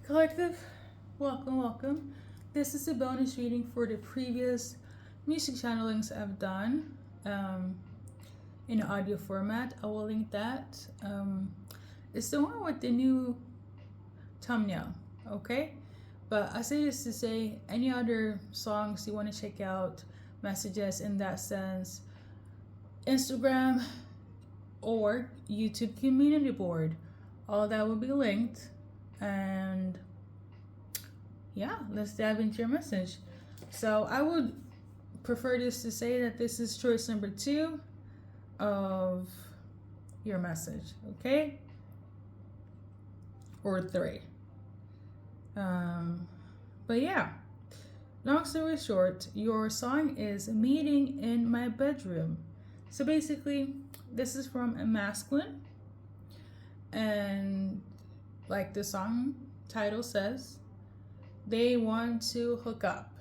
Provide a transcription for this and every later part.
Collective, welcome. This is a bonus reading for the previous music channelings I've done in audio format. I will link that. It's the one with the new thumbnail, okay? But I say this to say any other songs you want to check out, messages in that sense, Instagram or YouTube community board, all that will be linked. And yeah, let's dive into your message. So I would prefer this to say that this is choice number 2 of your message, okay? Or 3. But yeah, long story short, your song is Meeting in My Bedroom. So basically, this is from a masculine, and like the song title says, they want to hook up.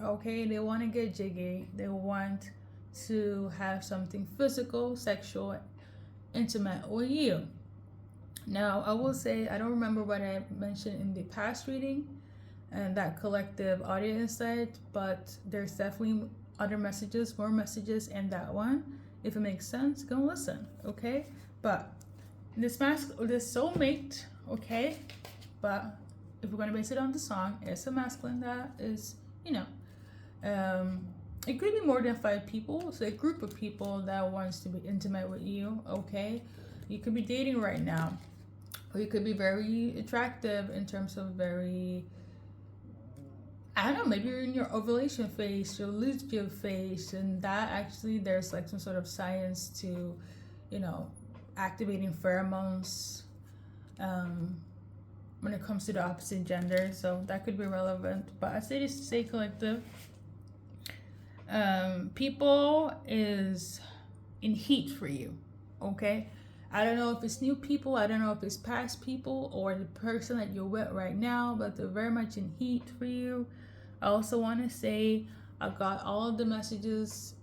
Okay, they want to get jiggy. They want to have something physical, sexual, intimate with you. Now, I will say I don't remember what I mentioned in the past reading and that collective audio insight, but there's definitely other messages, more messages in that one. If it makes sense, go listen. Okay, but this soulmate. Okay, but if we're gonna base it on the song, it's a masculine that is, it could be more than 5 people, so a group of people that wants to be intimate with you. Okay, you could be dating right now, or you could be very attractive in terms of very, I don't know, maybe you're in your ovulation phase, your luteal phase, and that actually there's like some sort of science to, activating pheromones when it comes to the opposite gender, so that could be relevant. But I say this to say collective, people is in heat for you. Okay, I don't know if it's new people, I don't know if it's past people or the person that you're with right now, but they're very much in heat for you. I also want to say I got all of the messages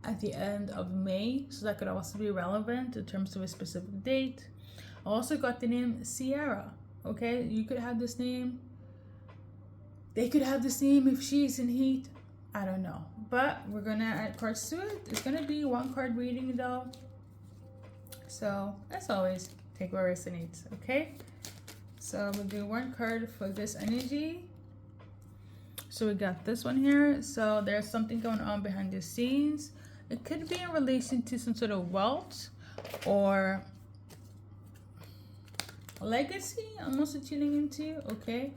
at the end of May, so that could also be relevant in terms of a specific date. I also got the name Sierra. Okay, you could have this name. They could have this name if she's in heat. I don't know, but we're gonna add cards to it. It's gonna be 1 card reading though. So as always, take what resonates. Okay, so we'll do 1 card for this energy. So we got this one here. So there's something going on behind the scenes. It could be in relation to some sort of wealth or legacy. I'm also tuning into. Okay.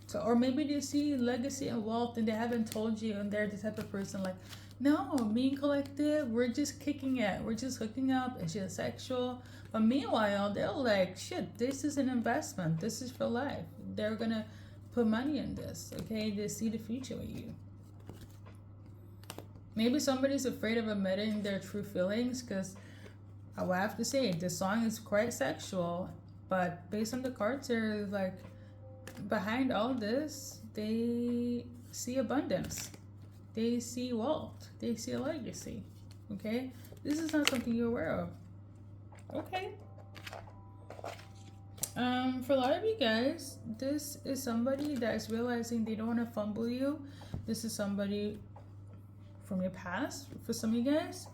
So, or maybe they see legacy and wealth and they haven't told you, and they're the type of person like, no, me and collective, we're just kicking it. We're just hooking up. It's just sexual. But meanwhile, they're like, shit, this is an investment. This is for life. They're going to put money in this. Okay. They see the future with you. Maybe somebody's afraid of admitting their true feelings because I will have to say, this song is quite sexual. But based on the cards, they're like, behind all this, they see abundance. They see wealth. They see a legacy. Okay? This is not something you're aware of. Okay? For a lot of you guys, this is somebody that is realizing they don't want to fumble you. This is somebody from your past for some of you guys.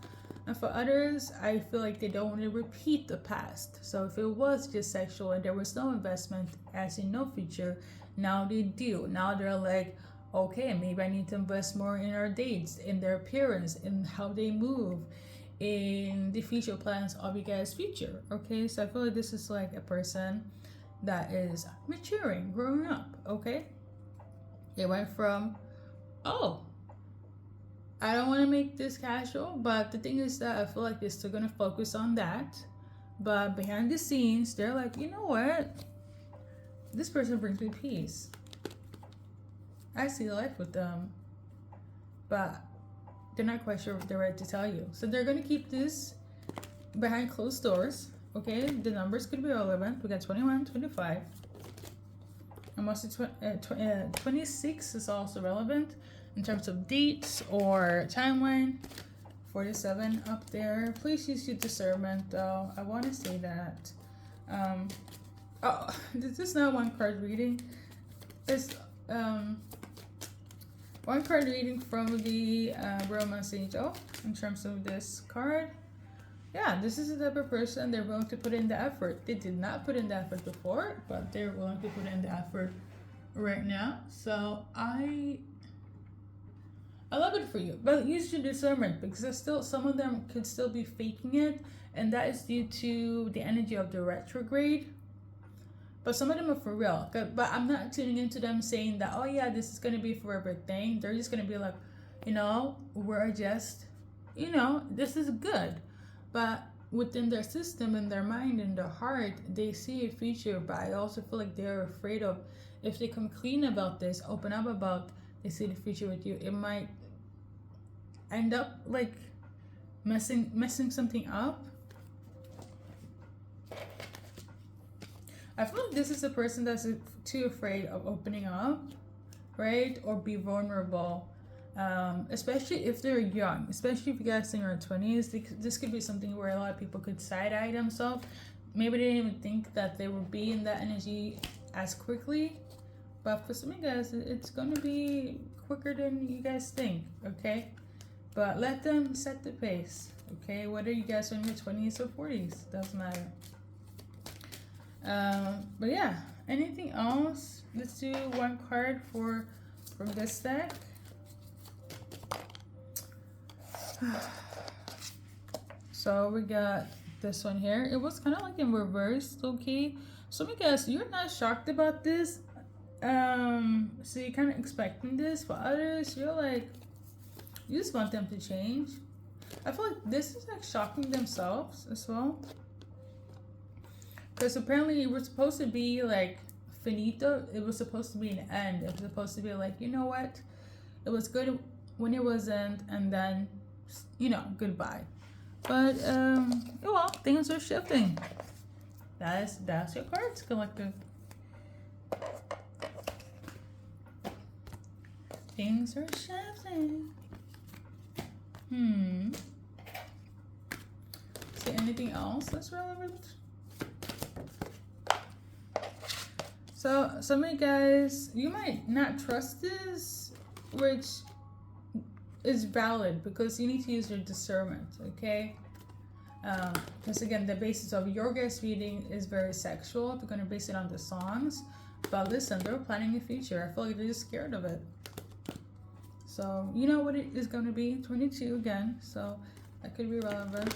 And for others, I feel like they don't want to repeat the past. So if it was just sexual and there was no investment, as in no future, now they do. Now they're like, okay, maybe I need to invest more in our dates, in their appearance, in how they move, in the future plans of you guys' future. Okay, so I feel like this is like a person that is maturing, growing up. Okay, they went from, oh, I don't want to make this casual, but the thing is that I feel like they're still going to focus on that. But behind the scenes, they're like, you know what? This person brings me peace. I see life with them. But they're not quite sure if they're ready to tell you. So they're going to keep this behind closed doors. Okay, the numbers could be relevant. We got 21, 25. And mostly 26 is also relevant in terms of dates or timeline. 47 up there. Please use your discernment though. I want to say that. Oh, this is not one card reading. It's one card reading from the Romance Angel in terms of this card. Yeah, this is the type of person they're willing to put in the effort. They did not put in the effort before, but they're willing to put in the effort right now. So I love it for you. But use your discernment because there's still some of them could still be faking it, and that is due to the energy of the retrograde. But some of them are for real. But I'm not tuning into them saying that, oh yeah, this is gonna be a forever thing. They're just gonna be like, you know, we're just, you know, this is good. But within their system and their mind and their heart, they see a future. But I also feel like they're afraid of, if they come clean about this, open up about, they see the future with you, it might end up like messing something up. I feel like this is a person that's too afraid of opening up, right? Or be vulnerable. Especially if they're young, especially if you guys in your 20s, this could be something where a lot of people could side-eye themselves. Maybe they didn't even think that they would be in that energy as quickly, but for some of you guys, it's going to be quicker than you guys think, okay? But let them set the pace, okay? Whether you guys are in your 20s or 40s, doesn't matter. But yeah, anything else? Let's do one card from this deck. So we got this one here. It was kind of like in reverse, okay? So you guys, you're not shocked about this. So you're kind of expecting this. For others, you're like, you just want them to change. I feel like this is like shocking themselves as well. Because apparently it was supposed to be like finito. It was supposed to be an end. It was supposed to be like, you know what? It was good when it wasn't, and then, you know, goodbye. But well, things are shifting. That's your cards, collective. Things are shifting. Is there anything else that's relevant? So some of you guys, you might not trust this, which is valid because you need to use your discernment, okay? Because again, the basis of your guys' reading is very sexual. They're going to base it on the songs. But listen, they're planning a future. I feel like they're just scared of it. So, you know what it is going to be? 22 again. So, that could be relevant.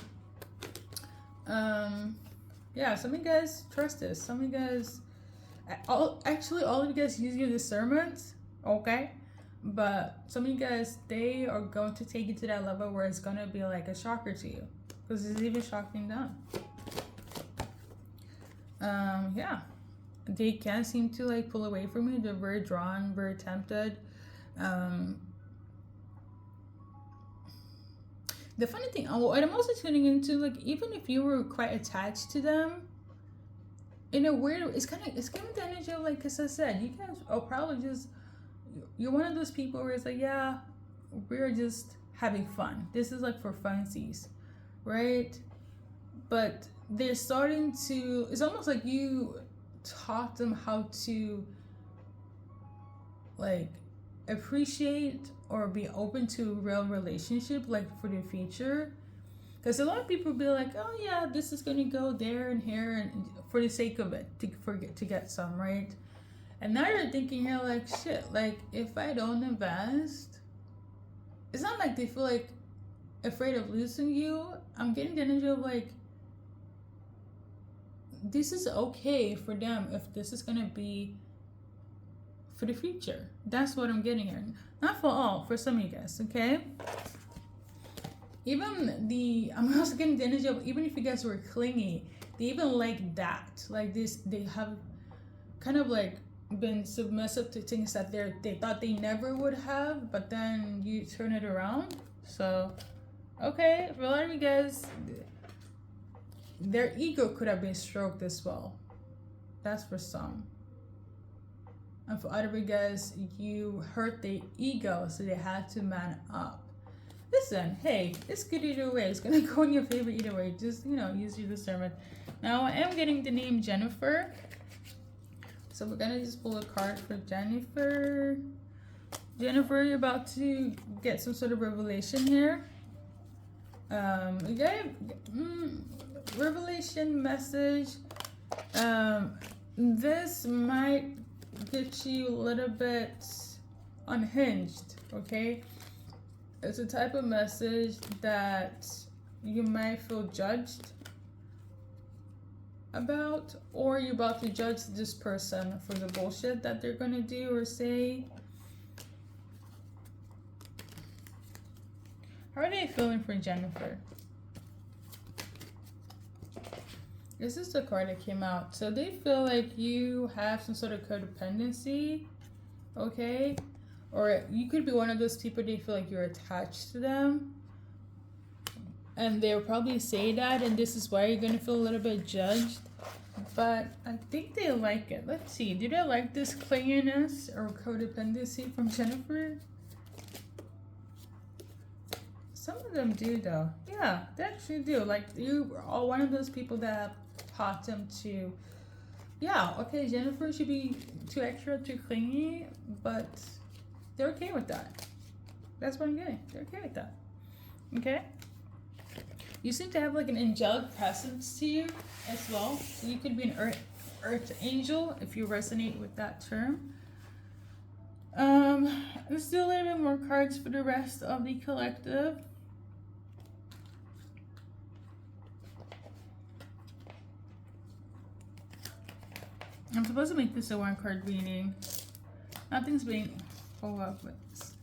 Yeah, some of you guys trust this. Some of you guys... all of you guys use your discernment, okay? But some of you guys, they are going to take you to that level where it's going to be like a shocker to you. Because it's even shocking them. Yeah. They can't seem to like pull away from you. They're very drawn, very tempted. The funny thing, what I'm also tuning into, like, even if you were quite attached to them, in a weird, it's giving the energy of, like, as I said, you guys are probably just, you're one of those people where it's like, yeah, we're just having fun. This is like for funsies, right? But they're starting to, it's almost like you taught them how to, like, appreciate or be open to a real relationship, like for the future. Because a lot of people be like, oh yeah, this is gonna go there and here, and for the sake of it, to get some, right? And now you're thinking, you're like, shit, like if I don't invest, it's not like they feel like afraid of losing you. I'm getting the energy of like, this is okay for them if this is gonna be for the future. That's what I'm getting here. Not for all, for some of you guys, okay? I'm also getting the energy of, even if you guys were clingy, they even like that. Like this, they have kind of like been submissive to things that they thought they never would have, but then you turn it around. So, okay, for a lot of you guys, their ego could have been stroked as well. That's for some. And for other guys, you hurt their ego, so they had to man up. Listen, hey, it's good either way. It's gonna go in your favor either way. Just, you know, use your discernment. Now I am getting the name Jennifer. So we're gonna just pull a card for Jennifer. Jennifer, you're about to get some sort of revelation here. You got revelation message. This might get you a little bit unhinged, okay? It's a type of message that you might feel judged about, or you're about to judge this person for the bullshit that they're gonna do or say. How are they feeling for Jennifer? This is the card that came out. So they feel like you have some sort of codependency, okay? Or you could be one of those people they feel like you're attached to them. And they'll probably say that, and this is why you're going to feel a little bit judged. But I think they like it. Let's see. Do they like this clinginess or codependency from Jennifer? Some of them do, though. Yeah, they actually do. Like, you are one of those people that taught them to, yeah, okay, Jennifer should be too extra, too clingy, but they're okay with that. That's what I'm getting. They're okay with that. Okay? You seem to have like an angelic presence to you as well. So you could be an earth angel if you resonate with that term. Let's do a little bit more cards for the rest of the collective. I'm supposed to make this a one card reading. Nothing's being pulled up with this.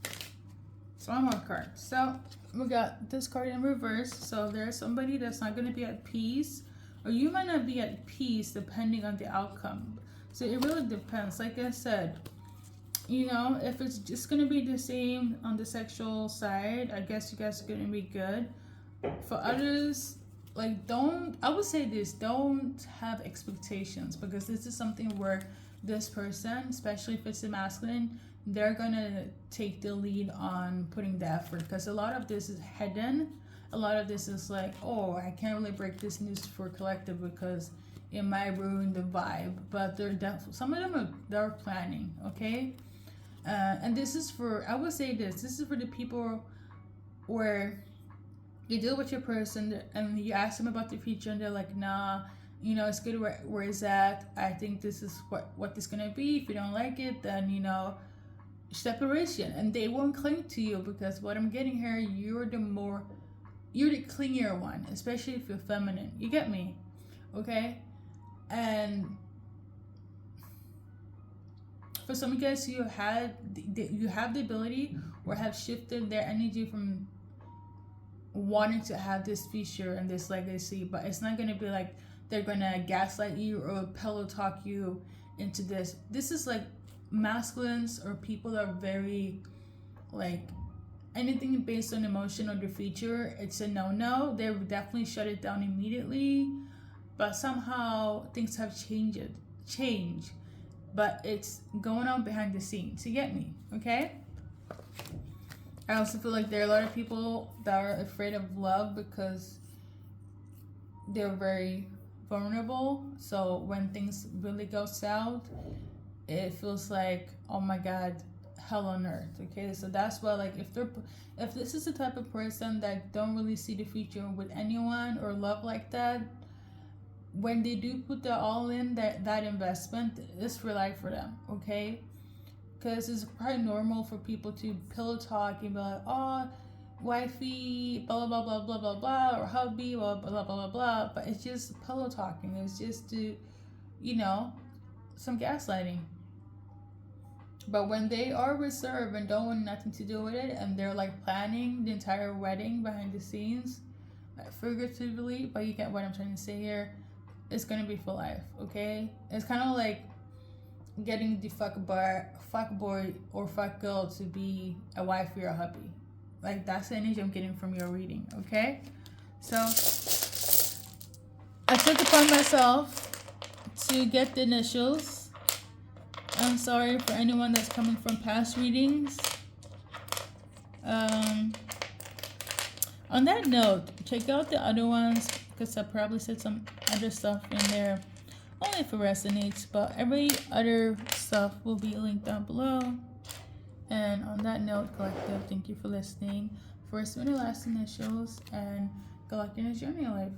So one more card. So we got this card in reverse. So there's somebody that's not going to be at peace, or you might not be at peace depending on the outcome. So it really depends. Like I said, you know, if it's just going to be the same on the sexual side, I guess you guys are going to be good. For others, like, I would say this, don't have expectations, because this is something where this person, especially if it's a masculine, they're gonna take the lead on putting the effort, because a lot of this is hidden. A lot of this is like, oh, I can't really break this news for collective because it might ruin the vibe, but some of them they're planning, okay? And this is for, I would say this is for the people where you deal with your person and you ask them about the future and they're like, nah, you know, it's good where it's at. I think this is what it's gonna be. If you don't like it, then, you know, separation. And they won't cling to you, because what I'm getting here, you're the clingier one, especially if you're feminine. You get me? Okay? And for some of you guys, you have the ability or have shifted their energy from wanting to have this future and this legacy, but it's not going to be like they're going to gaslight you or pillow talk you into this. This is like masculines or people that are very, like, anything based on emotion or the future, it's a no-no. They would definitely shut it down immediately, but somehow things have changed, but it's going on behind the scenes. You get me? Okay? I also feel like there are a lot of people that are afraid of love because they're very vulnerable. So when things really go south, it feels like, oh my God, hell on earth. Okay, so that's why, like, if this is the type of person that don't really see the future with anyone or love like that, when they do put their all in, that investment is for life for them. Okay. Because it's probably normal for people to pillow talk and be like, oh, wifey, blah, blah, blah, blah, blah, blah, or hubby, blah, blah, blah, blah, blah. But it's just pillow talking. It's just to, you know, some gaslighting. But when they are reserved and don't want nothing to do with it, and they're like planning the entire wedding behind the scenes, figuratively, but you get what I'm trying to say here, it's going to be for life, okay? It's kind of like getting the fuck boy or fuck girl to be a wife or a hubby. Like, that's the energy I'm getting from your reading, okay? So I took it upon myself to get the initials. I'm sorry for anyone that's coming from past readings. On that note, check out the other ones because I probably said some other stuff in there only if it resonates, but every other stuff will be linked down below. And on that note, collective, thank you for listening. First and last initials, and good luck in your journey in life.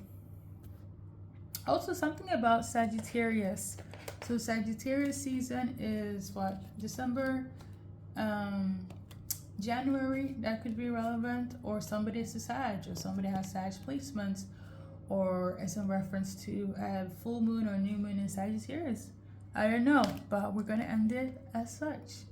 Also, something about Sagittarius. So Sagittarius season is what? December, January, that could be relevant, or somebody is a Sag, or somebody has Sag placements, or as in reference to a full moon or new moon in Sagittarius. I don't know, but we're gonna end it as such.